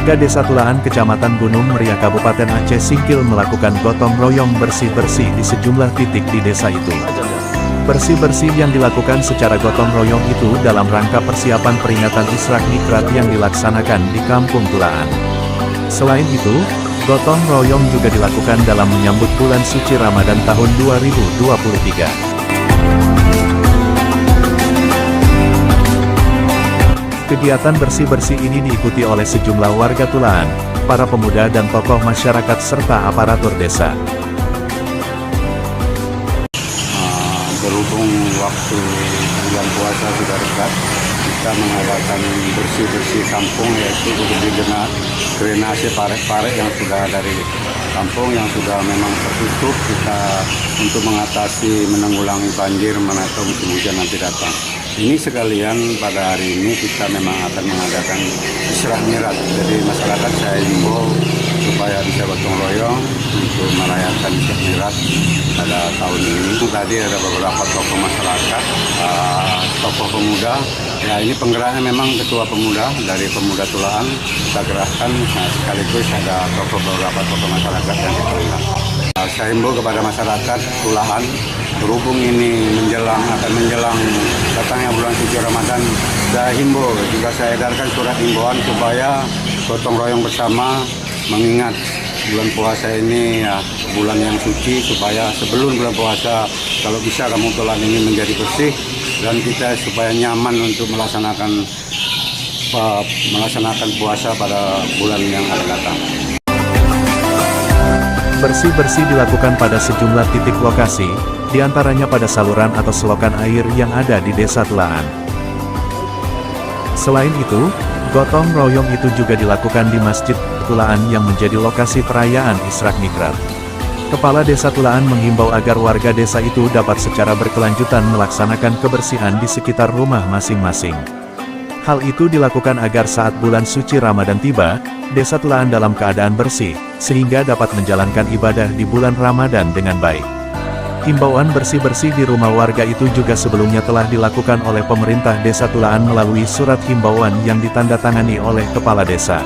Warga Desa Tulaan Kecamatan Gunung Meriah Kabupaten Aceh Singkil melakukan gotong royong bersih-bersih di sejumlah titik di desa itu. Bersih-bersih yang dilakukan secara gotong royong itu dalam rangka persiapan peringatan Isra Mikrat yang dilaksanakan di Kampung Tulaan. Selain itu, gotong royong juga dilakukan dalam menyambut bulan suci Ramadan tahun 2023. Kegiatan bersih-bersih ini diikuti oleh sejumlah warga Tulaan, para pemuda dan tokoh masyarakat serta aparatur desa. Berhubung waktu bulan puasa sudah dekat, kita mengadakan bersih-bersih kampung, yaitu drenase paret-paret yang sudah dari kampung yang sudah memang tertutup, kita untuk menanggulangi banjir atau musim hujan nanti datang. Ini sekalian pada hari ini kita memang akan mengadakan Isra Mikrat. Jadi masyarakat saya himbau supaya bisa gotong royong untuk merayakan Isra Mikrat pada tahun ini. Tadi ada beberapa tokoh masyarakat, tokoh pemuda. Ya, ini penggeraknya memang ketua pemuda dari Pemuda Tulaan. Kita gerakkan, sekaligus ada beberapa tokoh masyarakat yang kita undang. Saya himbau kepada masyarakat Tulaan, berhubung ini akan menjelang datangnya bulan suci Ramadan, saya himbau, juga saya edarkan surat himbauan supaya gotong royong bersama, mengingat bulan puasa ini ya, bulan yang suci, supaya sebelum bulan puasa kalau bisa Kampung Tulaan ini menjadi bersih dan kita supaya nyaman untuk melaksanakan puasa pada bulan yang akan datang. Bersih-bersih dilakukan pada sejumlah titik lokasi, diantaranya pada saluran atau selokan air yang ada di Desa Tulaan. Selain itu, gotong royong itu juga dilakukan di Masjid Tulaan yang menjadi lokasi perayaan Isra Mikrat. Kepala Desa Tulaan menghimbau agar warga desa itu dapat secara berkelanjutan melaksanakan kebersihan di sekitar rumah masing-masing. Hal itu dilakukan agar saat bulan suci Ramadan tiba, Desa Tulaan dalam keadaan bersih, sehingga dapat menjalankan ibadah di bulan Ramadan dengan baik. Himbauan bersih-bersih di rumah warga itu juga sebelumnya telah dilakukan oleh pemerintah Desa Tulaan melalui surat himbauan yang ditandatangani oleh Kepala Desa.